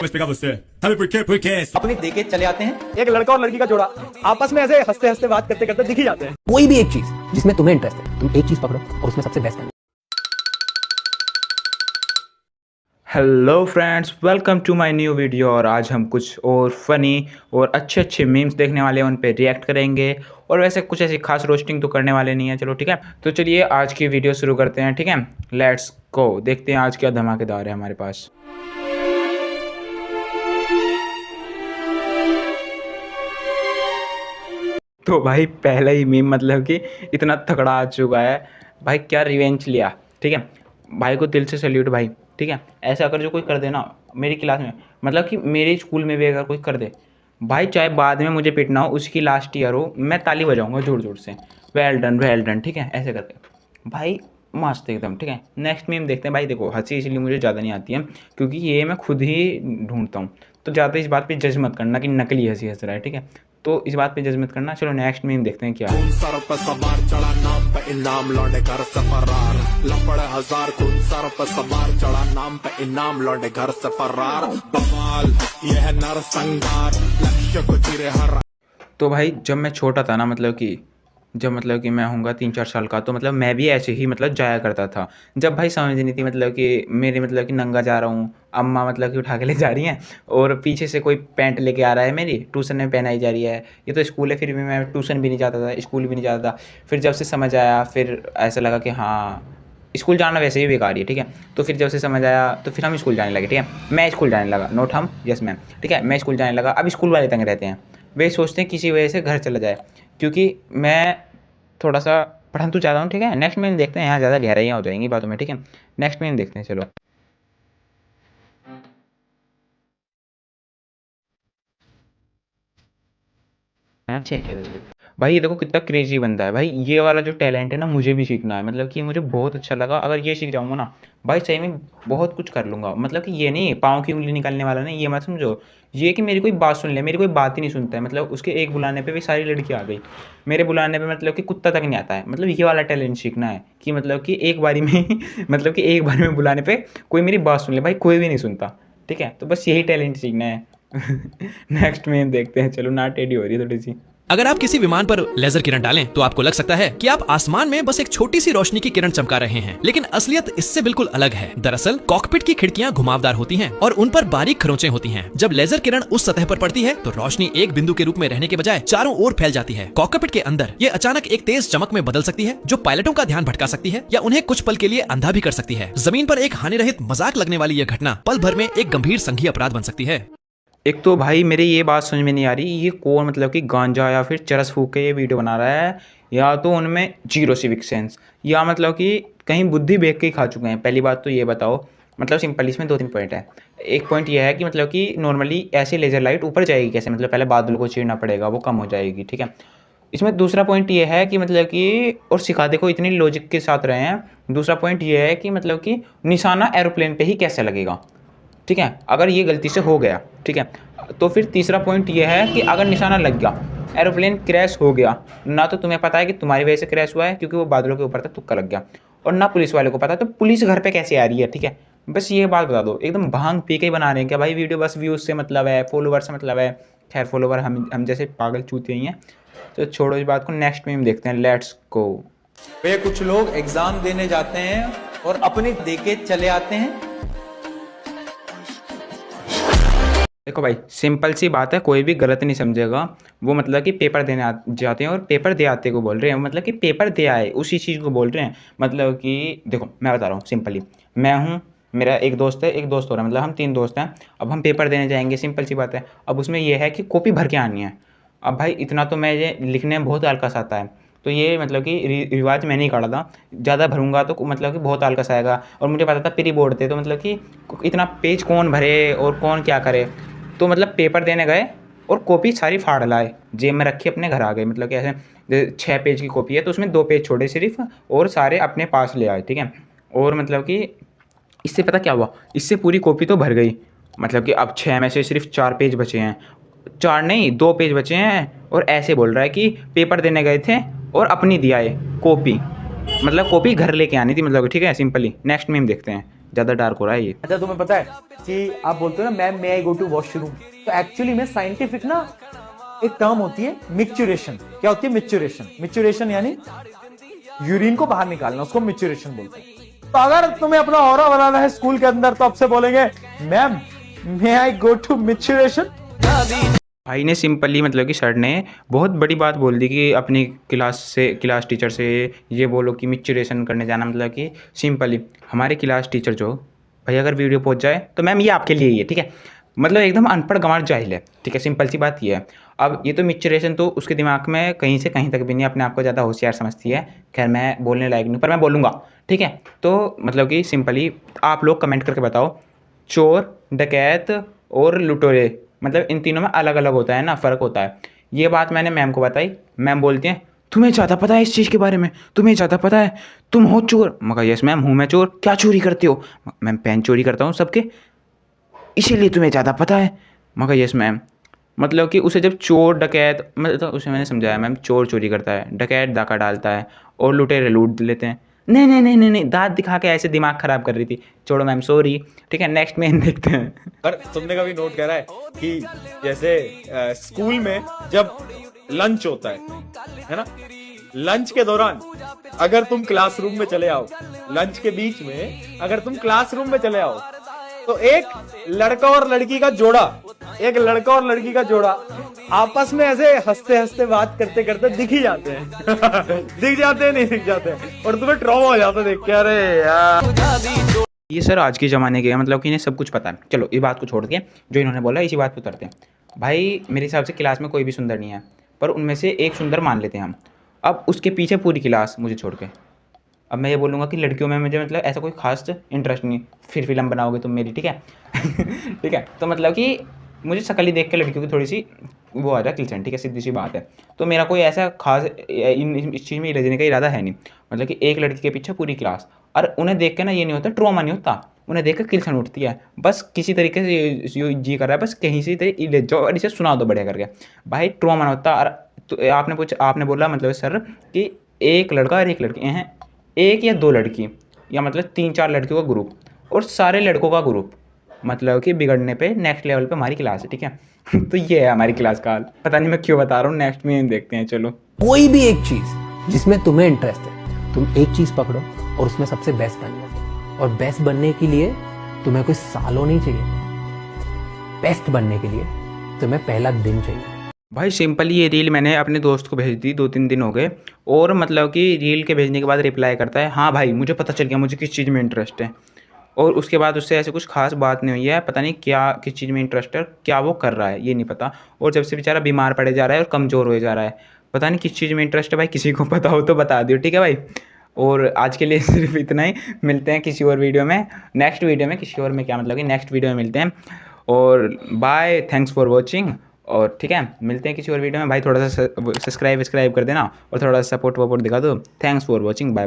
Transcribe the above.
Vamos pegar você. Sabe por quê? Porque अपनी देके चले आते हैं। एक लड़का और लड़की का जोड़ा आपस में ऐसे हंसते हंसते बात करते करते दिख ही जाते हैं। कोई भी एक चीज जिसमें तुम्हें इंटरेस्ट है, तुम एक चीज पकड़ो और उसमें सबसे बेस्ट है। Hello friends, welcome to my new video. और आज हम कुछ और फनी और अच्छे अच्छे मीम्स देखने वाले हैं, उन पे रिएक्ट करेंगे। और वैसे कुछ ऐसी खास रोस्टिंग तो करने वाले नहीं है। चलो ठीक है, तो चलिए आज की वीडियो शुरू करते हैं। ठीक है, लेट्स गो। देखते हैं आज क्या धमाकेदार है हमारे पास। तो भाई पहला ही मीम मतलब कि इतना तगड़ा आ चुका है भाई, क्या रिवेंज लिया। ठीक है भाई को दिल से सैल्यूट भाई। ठीक है, ऐसा अगर जो कोई कर दे ना मेरी क्लास में, मतलब कि मेरे स्कूल में भी अगर कोई कर दे भाई, चाहे बाद में मुझे पिटना हो, उसकी लास्ट ईयर हो, मैं ताली बजाऊंगा जोर जोर से, वेल डन। ठीक है, ऐसे करके भाई मस्त एकदम। ठीक है, नेक्स्ट मीम देखते हैं भाई। देखो हंसी इसलिए मुझे ज़्यादा नहीं आती है क्योंकि ये मैं खुद ही ढूंढता हूँ, तो ज़्यादा इस बात पे जज मत करना कि नकली हंसी हंस रहा है। ठीक है, तो इस बात पे जज मत करना। चलो नेक्स्ट मीम देखते हैं क्या है। सर पे सवार चढ़ा नाम पे इनाम लौटे घर से फरार लपड़ हजार खून सर पे सवार चढ़ा नाम पे इनाम लौटे घर से फरार बवाल यह नरसंहार लक्ष्य को चिरे हर। तो भाई जब मैं छोटा था ना, मतलब कि मैं होऊंगा 3-4 साल का, तो मतलब मैं भी ऐसे ही मतलब जाया करता था। जब भाई समझ नहीं थी, मतलब कि मेरे मतलब कि नंगा जा रहा हूँ, अम्मा मतलब कि उठा के ले जा रही हैं और पीछे से कोई पैंट लेके आ रहा है, मेरी ट्यूशन में पहनाई जा रही है। ये तो स्कूल है, फिर भी मैं ट्यूशन भी नहीं जाता था, स्कूल भी नहीं जाता था। फिर जब से समझ आया, फिर ऐसा लगा कि हाँ स्कूल जाना वैसे ही बेकार ही है। ठीक है, तो फिर जब से समझ आया तो फिर हम स्कूल जाने लगे। ठीक है, मैं स्कूल जाने लगा, नोट हम, यस मैम। ठीक है, मैं स्कूल जाने लगा। अब स्कूल वाले तंग रहते हैं, वे सोचते हैं किसी वजह से घर चला जाए, क्योंकि मैं थोड़ा सा पढ़ना तो चाहता हूँ। ठीक है, नेक्स्ट में देखते हैं, यहाँ ज़्यादा गहराइयाँ हो जाएंगी बातों में। ठीक है, नेक्स्ट में देखते हैं। चलो भाई ये देखो कितना क्रेजी बंदा है भाई। ये वाला जो टैलेंट है ना, मुझे भी सीखना है। मतलब कि मुझे बहुत अच्छा लगा। अगर ये सीख जाऊंगा ना भाई, सही में बहुत कुछ कर लूँगा। मतलब कि ये नहीं पाँव की उंगली निकालने वाला नहीं, ये मत समझो। ये कि मेरी कोई बात सुन ले, मेरी कोई बात ही नहीं सुनता है। मतलब उसके एक बुलाने पे भी सारी लड़की आ गई, मेरे बुलाने पे मतलब कि कुत्ता तक नहीं आता है। मतलब ये वाला टैलेंट सीखना है कि मतलब कि एक बारी में मतलब कि एक बारी में बुलाने पे कोई मेरी बात सुन ले। भाई कोई भी नहीं सुनता। ठीक है, तो बस यही टैलेंट सीखना है। नेक्स्ट में देखते हैं। चलो ना टेढ़ी हो रही है थोड़ी सी। अगर आप किसी विमान पर लेजर किरण डालें तो आपको लग सकता है कि आप आसमान में बस एक छोटी सी रोशनी की किरण चमका रहे हैं, लेकिन असलियत इससे बिल्कुल अलग है। दरअसल कॉकपिट की खिड़कियां घुमावदार होती हैं और उन पर बारीक खरोंचें होती हैं। जब लेजर किरण उस सतह पर पड़ती है तो रोशनी एक बिंदु के रूप में रहने के बजाय चारों ओर फैल जाती है। कॉकपिट के अंदर ये अचानक एक तेज चमक में बदल सकती है, जो पायलटों का ध्यान भटका सकती है या उन्हें कुछ पल के लिए अंधा भी कर सकती है। जमीन पर एक हानि रहित मजाक लगने वाली यह घटना पल भर में एक गंभीर संघीय अपराध बन सकती है। एक तो भाई मेरी ये बात समझ में नहीं आ रही, ये कौन मतलब कि गांजा या फिर चरस फूक के ये वीडियो बना रहा है, या तो उनमें जीरो सिविक सेंस, या मतलब कि कहीं बुद्धि बेच के ही खा चुके हैं। पहली बात तो ये बताओ। मतलब सिंपल इसमें 2-3 पॉइंट है। एक पॉइंट ये है कि मतलब कि नॉर्मली ऐसे लेज़र लाइट ऊपर जाएगी कैसे, मतलब पहले बादल को चीरना पड़ेगा, वो कम हो जाएगी। ठीक है, इसमें दूसरा पॉइंट ये है कि मतलब कि, और सिखा देखो इतनी लॉजिक के साथ रहे हैं। दूसरा पॉइंट ये है कि मतलब कि निशाना एरोप्लेन पे ही कैसे लगेगा। ठीक है, अगर ये गलती से हो गया, ठीक है, तो फिर तीसरा पॉइंट ये है कि अगर निशाना लग गया, एरोप्लेन क्रैश हो गया ना, तो तुम्हें पता है कि तुम्हारी वजह से क्रैश हुआ है क्योंकि वो बादलों के ऊपर था, तुक्का लग गया, और ना पुलिस वाले को पता, तो पुलिस घर पे कैसे आ रही है। ठीक है, बस ये बात बता दो। एकदम भांग पी के ही बना रहे हैं क्या भाई वीडियो, बस व्यूज़ से मतलब है, फॉलोवर से मतलब है। खैर फॉलोवर हम जैसे पागल चूते ही हैं, तो छोड़ो इस बात को। नेक्स्ट में हम देखते हैं, लेट्स गो। वे कुछ लोग एग्जाम देने जाते हैं और अपनी देके चले आते हैं। देखो भाई सिंपल सी बात है, कोई भी गलत नहीं समझेगा। वो मतलब कि पेपर देने जाते हैं और पेपर दे आते को बोल रहे हैं, मतलब कि पेपर दे आए उसी चीज़ को बोल रहे हैं। मतलब कि देखो मैं बता रहा हूँ सिंपली, मैं हूँ, मेरा एक दोस्त है, एक दोस्त हो रहा है, मतलब हम 3 दोस्त हैं। अब हम पेपर देने जाएंगे, सिंपल सी बात है। अब उसमें यह है कि कॉपी भर के आनी है। अब भाई इतना तो मैं ये लिखने में बहुत आलकस आता है, तो ये मतलब कि रिवाज मैं नहीं काटा था। ज़्यादा भरूंगा तो मतलब कि बहुत आलकस आएगा, और मुझे पता था प्री बोर्ड थे, तो मतलब कि इतना पेज कौन भरे और कौन क्या करे। तो मतलब पेपर देने गए और कॉपी सारी फाड़ लाए, जेब में रखी अपने घर आ गए। मतलब कि ऐसे 6 पेज की कॉपी है, तो उसमें 2 पेज छोड़े सिर्फ, और सारे अपने पास ले आए। ठीक है, और मतलब कि इससे पता क्या हुआ, इससे पूरी कॉपी तो भर गई। मतलब कि अब 6 में से सिर्फ 4 पेज बचे हैं, 4 नहीं 2 पेज बचे हैं। और ऐसे बोल रहा है कि पेपर देने गए थे और अपनी दिया है कॉपी, मतलब कॉपी घर लेके आनी थी। मतलब ठीक है, सिंपली नेक्स्ट में हम देखते हैं ज़्यादा डार्क हो रहा है ये। अच्छा तुम्हें पता है कि आप बोलते हो ना ma'am may I go to washroom, तो एक्चुअली में साइंटिफिक ना एक टर्म होती है मिक्चुरेशन। क्या होती है मिक्चुरेशन? मिक्चुरेशन यानी यूरिन को बाहर निकालना, उसको मिक्चुरेशन बोलते हैं। तो अगर तुम्हें अपना ऑरा बनाना है स्कूल के अंदर तो आपसे बोलेंगे ma'am may I go to micturition. भाई ने सिंपली मतलब कि सर ने बहुत बड़ी बात बोल दी कि अपनी क्लास टीचर से ये बोलो कि मिक्चुरेशन करने जाना। मतलब कि सिंपली हमारे क्लास टीचर जो भाई अगर वीडियो पहुंच जाए तो मैम ये आपके लिए ही है, ठीक है। मतलब एकदम अनपढ़ गंवार जाहिल है, ठीक है, सिंपल सी बात ये है। अब ये तो मिक्चुरेशन तो उसके दिमाग में कहीं से कहीं तक भी नहीं, अपने आप को ज़्यादा होशियार समझती है। खैर मैं बोलने लायक नहीं, पर मैं बोलूँगा, ठीक है। तो मतलब कि सिंपली आप लोग कमेंट करके बताओ, चोर, डकैत और लुटेरे मतलब इन तीनों में अलग अलग होता है ना, फ़र्क होता है। ये बात मैंने मैम को बताई, मैम बोलती हैं तुम्हें ज़्यादा पता है इस चीज़ के बारे में, तुम्हें ज़्यादा पता है, तुम हो चोर। मैं कहा यस मैम हूँ मैं चोर। क्या चोरी करते हो? मैम पेन चोरी करता हूँ सबके, इसीलिए तुम्हें ज़्यादा पता है। मैं कहा यस मैम। मतलब कि उसे जब चोर डकैत, मतलब उसे मैंने समझाया मैम चोर चोरी करता है, डकैत डाका डालता है और लुटेरे लूट लेते हैं। नहीं नहीं नहीं नहीं नहीं, दांत दिखा के ऐसे दिमाग ख़राब कर रही थी। छोड़ो मैम सॉरी, ठीक है नेक्स्ट में देखते हैं। पर तुमने कभी नोट करा है कि जैसे स्कूल में जब लंच होता है ना, लंच के दौरान अगर तुम क्लासरूम में चले आओ, लंच के बीच में अगर तुम क्लासरूम में चले आओ तो एक लड़का और लड़की का जोड़ा आपस में ऐसे हंसते हंसते बात करते करते दिख ही जाते हैं। दिख जाते हैं नहीं दिख जाते हैं, और तुम्हें ट्रॉमा हो जाता है देख के, अरे यार। ये सर आज के ज़माने के मतलब कि इन्हें सब कुछ पता है। चलो ये बात को छोड़ के जो इन्होंने बोला इसी बात पे उतरते हैं। भाई मेरे हिसाब से क्लास में कोई भी सुंदर नहीं है, पर उनमें से एक सुंदर मान लेते हैं हम। अब उसके पीछे पूरी क्लास मुझे छोड़ के, अब मैं ये बोलूँगा कि लड़कियों में मुझे मतलब ऐसा कोई खास इंटरेस्ट नहीं। फिर फिल्म बनाओगे तुम मेरी, ठीक है। ठीक है, तो मतलब कि मुझे शक्ल ही देख के लड़कियों की थोड़ी सी वो आ रहा है किलचन, ठीक है, सीधी सी बात है। तो मेरा कोई ऐसा खास इस चीज़ में रहने का इरादा है नहीं। मतलब कि एक लड़की के पीछे पूरी क्लास, और उन्हें देख के ना ये नहीं होता ट्रॉमा नहीं होता, उन्हें देख कर किलचन उठती है। बस किसी तरीके से जी कर रहा है, बस कहीं से ले जाओ और इसे सुना दो बढ़िया करके, भाई ट्रॉमा नहीं होता। और तो आपने बोला मतलब सर कि एक लड़का और एक लड़की हैं, एक या दो लड़की या मतलब 3-4 लड़कियों का ग्रुप और सारे लड़कों का ग्रुप, मतलब कि बिगड़ने पे नेक्स्ट लेवल पे हमारी क्लास है, ठीक है। तो ये है हमारी क्लास का हाल। पता नहीं मैं क्यों बता रहा हूँ, नेक्स्ट में देखते हैं। चलो कोई भी एक चीज जिसमें तुम्हें इंटरेस्ट है, तुम एक चीज पकड़ो और उसमें सबसे बेस्ट बन जाओ। और बेस्ट बनने के लिए तुम्हें कोई सालों नहीं चाहिए, बेस्ट बनने के लिए तुम्हें पहला दिन चाहिए। भाई सिंपली ये रील मैंने अपने दोस्त को भेज दी, 2-3 दिन हो गए, और मतलब कि रील के भेजने के बाद रिप्लाई करता है हाँ भाई मुझे पता चल गया मुझे किस चीज़ में इंटरेस्ट है। और उसके बाद उससे ऐसे कुछ खास बात नहीं हुई है, पता नहीं क्या किस चीज़ में इंटरेस्ट है, क्या वो कर रहा है ये नहीं पता। और जब से बेचारा बीमार पड़े जा रहा है और कमज़ोर हो जा रहा है, पता नहीं किस चीज़ में इंटरेस्ट है। भाई किसी को पता हो तो बता दियो, ठीक है भाई। और आज के लिए सिर्फ इतना ही, मिलते हैं किसी और वीडियो में, नेक्स्ट वीडियो में, किसी और में क्या मतलब कि नेक्स्ट वीडियो में मिलते हैं। और बाय, थैंक्स फॉर वॉचिंग। और ठीक है मिलते हैं किसी और वीडियो में। भाई थोड़ा सा सब्सक्राइब कर देना और थोड़ा सा सपोर्ट वपोर्ट दिखा दो। Thanks for watching, bye bye.